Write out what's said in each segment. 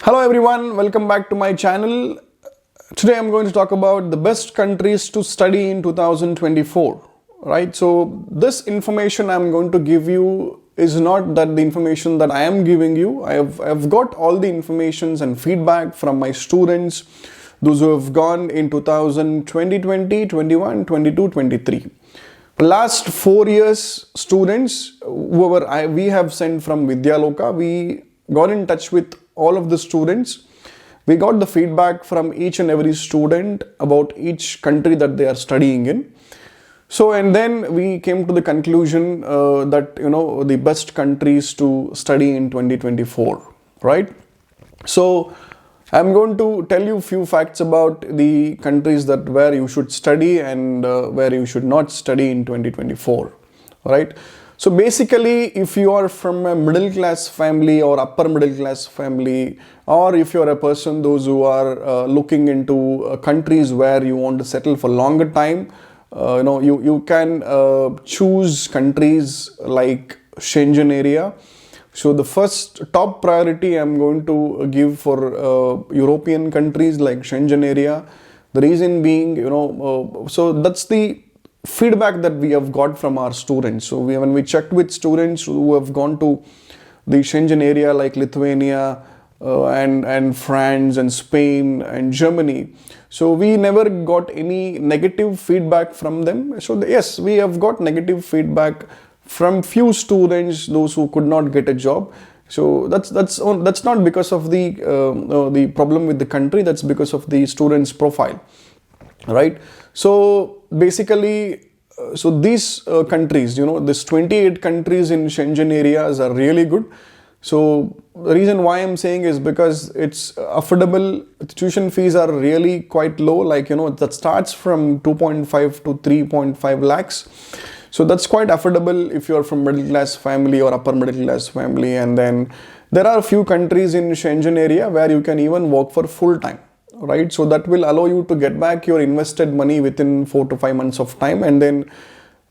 Hello everyone, welcome back to my channel. Today I'm going to talk about the best countries to study in 2024. Right, so this information I'm going to give you is not that the information that I am giving you. I've got all the informations and feedback from my students, those who have gone in 2020, 21, 22, 23. Last 4 years, students, we have sent from Vidyaloka, we got in touch with all of the students. We got the feedback from each and every student about each country that they are studying in. So, and then we came to the conclusion that, the best countries to study in 2024, right? So, I'm going to tell you a few facts about the countries that where you should study and where you should not study in 2024, right? So basically, if you are from a middle class family or upper middle class family, or if you're a person, those who are looking into countries where you want to settle for longer time, you can choose countries like Schengen area. So the first top priority I'm going to give for European countries like Schengen area. The reason being, so that's the feedback that we have got from our students. So when we checked with students who have gone to the Schengen area like Lithuania and France and Spain and Germany, so we never got any negative feedback from them. So yes, we have got negative feedback from few students, those who could not get a job. So that's not because of the problem with the country. That's because of the student's profile, right? So basically, so these countries, this 28 countries in Schengen areas are really good. So the reason why I'm saying is because it's affordable. The tuition fees are really quite low, like, that starts from 2.5 to 3.5 lakhs. So that's quite affordable if you're from middle class family or upper middle class family. And then there are a few countries in Schengen area where you can even work for full time, right? So that will allow you to get back your invested money within 4 to 5 months of time. And then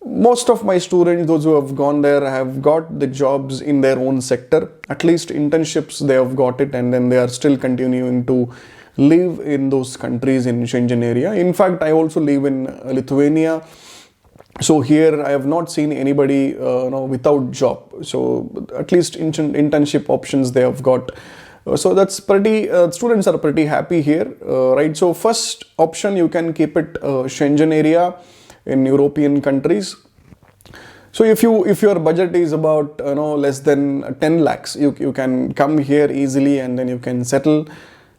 most of my students, those who have gone there, have got the jobs in their own sector. At least internships, they have got it, and then they are still continuing to live in those countries in Schengen area. In fact, I also live in Lithuania. So here I have not seen anybody without job. So at least internship options they have got. So that's pretty, students are pretty happy here, right? So first option, you can keep it Schengen area in European countries. So if your budget is about less than 10 lakhs, you can come here easily and then you can settle.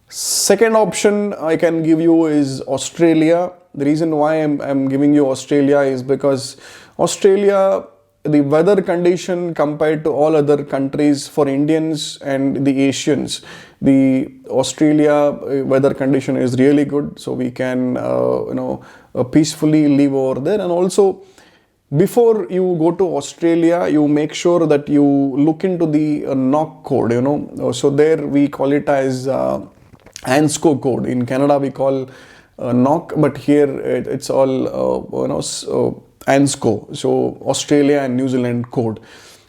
Second option I can give you is Australia. The reason why I'm giving you Australia is because Australia, the weather condition compared to all other countries for Indians and the Asians, the Australia weather condition is really good. So we can, peacefully live over there. And also, before you go to Australia, you make sure that you look into the NOC code, So there we call it as ANSCO code. In Canada, we call NOC, but here it's all ANSCO, so Australia and New Zealand code.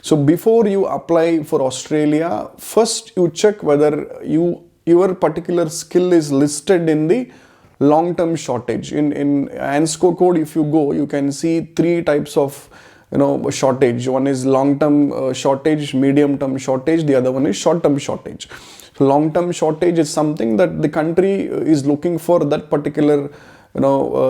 So before you apply for Australia, first you check whether your particular skill is listed in the long-term shortage. In ANSCO code, if you go, you can see 3 types of shortage. One is long-term shortage, medium-term shortage, the other one is short-term shortage. So long-term shortage is something that the country is looking for that particular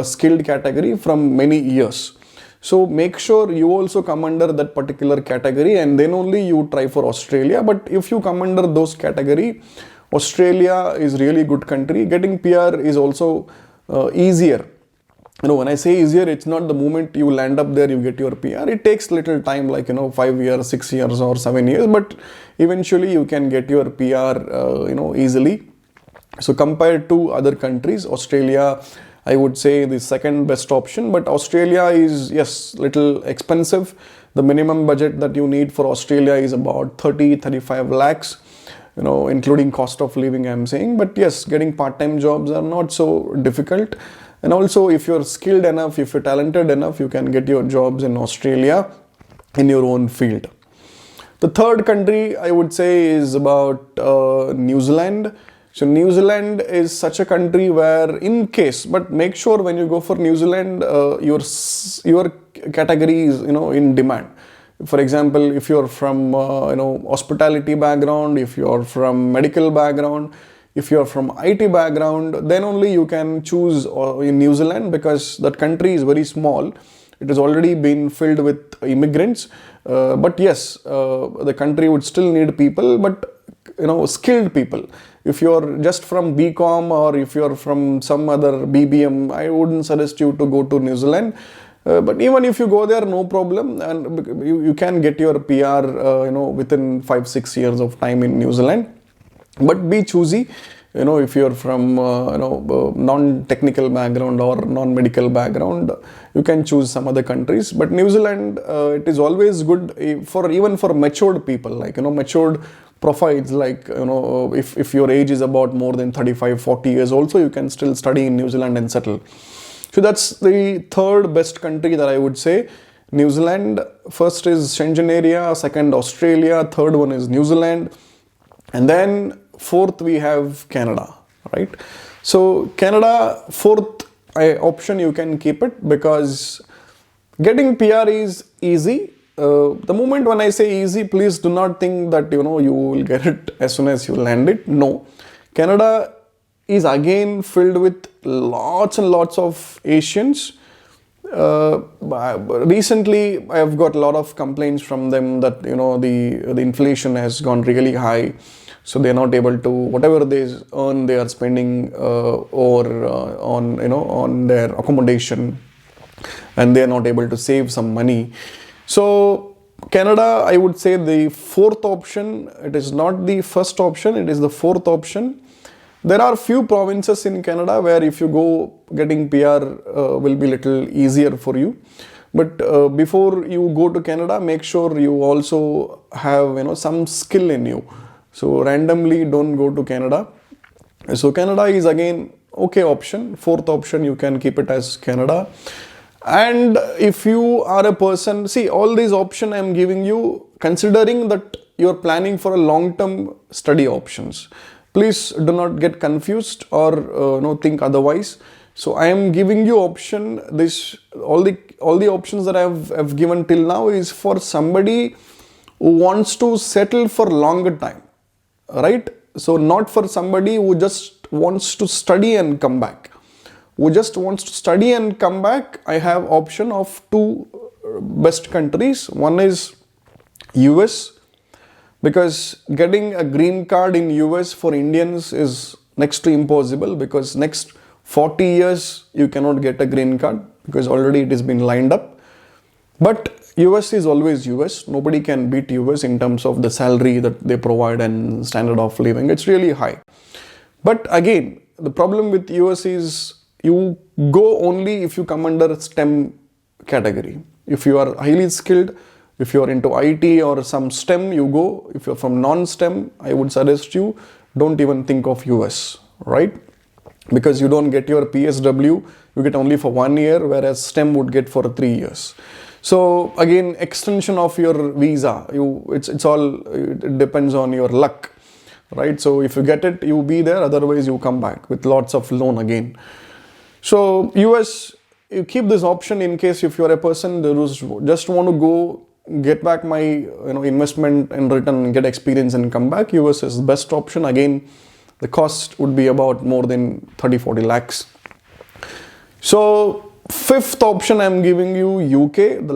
skilled category from many years. So make sure you also come under that particular category, and then only you try for Australia. But if you come under those category, Australia is really good country. Getting PR is also easier. When I say easier, it's not the moment you land up there, you get your PR. It takes little time, like, 5 years, 6 years or 7 years, but eventually you can get your PR, easily. So compared to other countries, Australia, I would say the second best option, but Australia is, yes, little expensive. The minimum budget that you need for Australia is about 35 lakhs, including cost of living, I'm saying. But yes, getting part-time jobs are not so difficult. And also, if you're skilled enough, if you're talented enough, you can get your jobs in Australia in your own field. The third country I would say is about New Zealand. So New Zealand is such a country where, in case, but make sure when you go for New Zealand, your category is in demand. For example, if you're from hospitality background, if you're from medical background, if you're from IT background, then only you can choose in New Zealand, because that country is very small. It has already been filled with immigrants. But yes, the country would still need people, but skilled people. If you're just from BCom or if you're from some other BBM, I wouldn't suggest you to go to New Zealand. But even if you go there, no problem, and you can get your PR within 5-6 years of time in New Zealand. But be choosy. If you're from non-technical background or non-medical background, you can choose some other countries. But New Zealand, it is always good even for matured people, like matured profiles, like if your age is about more than 35-40 years also, you can still study in New Zealand and settle. So that's the third best country that I would say. New Zealand, first is Schengen area, second Australia, third one is New Zealand, and then fourth we have Canada, right? So Canada, fourth option, you can keep it, because getting PR is easy. The moment when I say easy, please do not think that you will get it as soon as you land it. No, Canada is again filled with lots and lots of Asians. Recently I have got a lot of complaints from them that the inflation has gone really high, so they are not able to, whatever they earn, they are spending on their accommodation, and they are not able to save some money. So Canada, I would say the fourth option. It is not the first option, it is the fourth option. There are few provinces in Canada where if you go, getting PR will be little easier for you. But before you go to Canada, make sure you also have some skill in you. So randomly don't go to Canada. So Canada is again okay option. Fourth option, you can keep it as Canada. And if you are a person, see, all these options I am giving you considering that you are planning for a long-term study options. Please do not get confused or think otherwise. So I am giving you option. All the options that I have given till now is for somebody who wants to settle for longer time, right? So not for somebody who just wants to study and come back. Who just wants to study and come back, I have option of two best countries. One is US, because getting a green card in US for Indians is next to impossible, because next 40 years you cannot get a green card, because already it has been lined up. But US is always US. Nobody can beat US in terms of the salary that they provide and standard of living. It's really high. But again, the problem with US is you go only if you come under STEM category. If you are highly skilled, if you are into IT or some STEM, you go. If you're from non-STEM, I would suggest you don't even think of US, right? Because you don't get your PSW, you get only for 1 year, whereas STEM would get for 3 years. So again, extension of your visa, it depends on your luck, right? So if you get it, you be there, otherwise you come back with lots of loan again. So US, you keep this option in case if you are a person who just want to go get back my investment and return and get experience and come back. US is the best option. Again, the cost would be about more than 30-40 lakhs. So fifth option I'm giving you, UK. The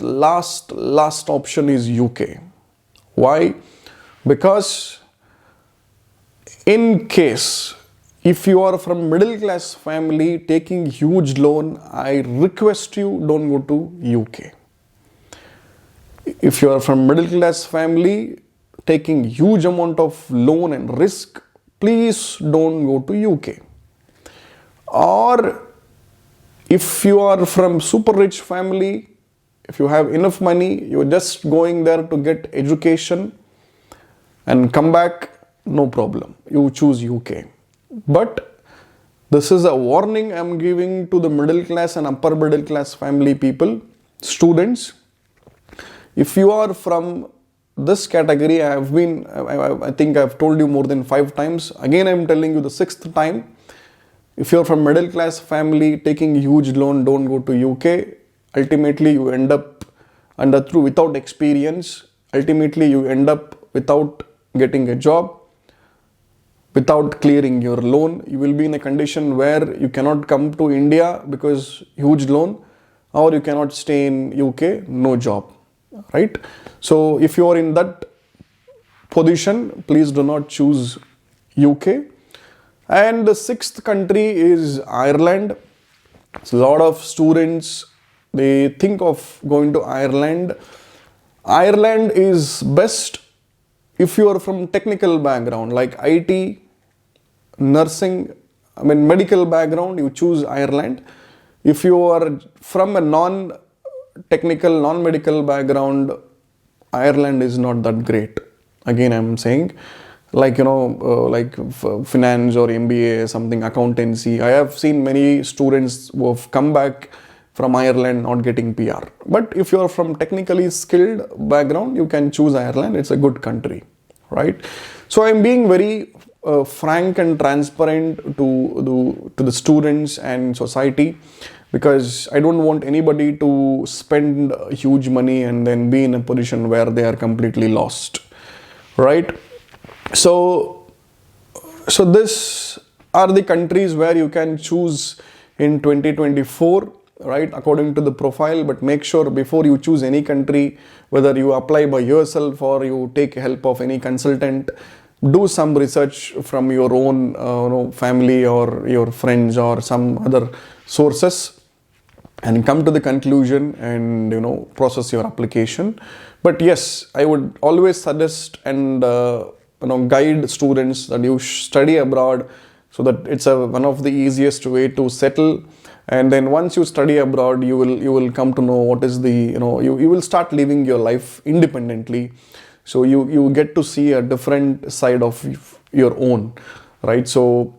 last option is UK. Why? Because in case if you are from middle class family taking huge loan, I request you don't go to UK. If you are from middle class family taking huge amount of loan and risk, please don't go to UK. Or if you are from super rich family, if you have enough money, you're just going there to get education and come back, no problem. You choose UK. But this is a warning I'm giving to the middle class and upper middle class family people, students. If you are from this category, I think I've told you more than 5 times. Again, I'm telling you the 6th time. If you're from middle class family taking huge loan, don't go to UK. Ultimately, you end up without experience. Ultimately, you end up without getting a job, without clearing your loan. You will be in a condition where you cannot come to India because huge loan, or you cannot stay in UK, no job, right? So if you are in that position, please do not choose UK. And the 6th country is Ireland. So a lot of students, they think of going to Ireland. Ireland is best if you are from technical background like IT, nursing, medical background, you choose Ireland. If you are from a non-technical, non-medical background, Ireland is not that great. Again, I'm saying, like finance or MBA, something, accountancy. I have seen many students who have come back from Ireland not getting PR. But if you are from technically skilled background, you can choose Ireland. It's a good country, right? So I'm being very frank and transparent to the students and society, because I don't want anybody to spend huge money and then be in a position where they are completely lost, right? So this are the countries where you can choose in 2024, right, according to the profile. But make sure before you choose any country, whether you apply by yourself or you take help of any consultant, do some research from your own family or your friends or some other sources, and come to the conclusion and process your application. But yes, I would always suggest and guide students that you study abroad, so that it's one of the easiest way to settle. And then once you study abroad, you will come to know what is the you will start living your life independently. So you get to see a different side of your own, right? So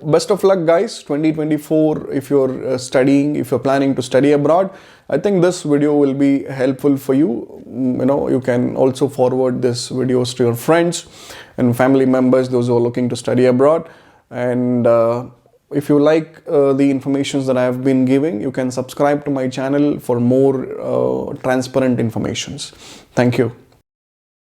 best of luck, guys. 2024, if you're studying, if you're planning to study abroad, I think this video will be helpful for you. You can also forward this videos to your friends and family members, those who are looking to study abroad. And if you like the information that I have been giving, you can subscribe to my channel for more transparent informations. Thank you.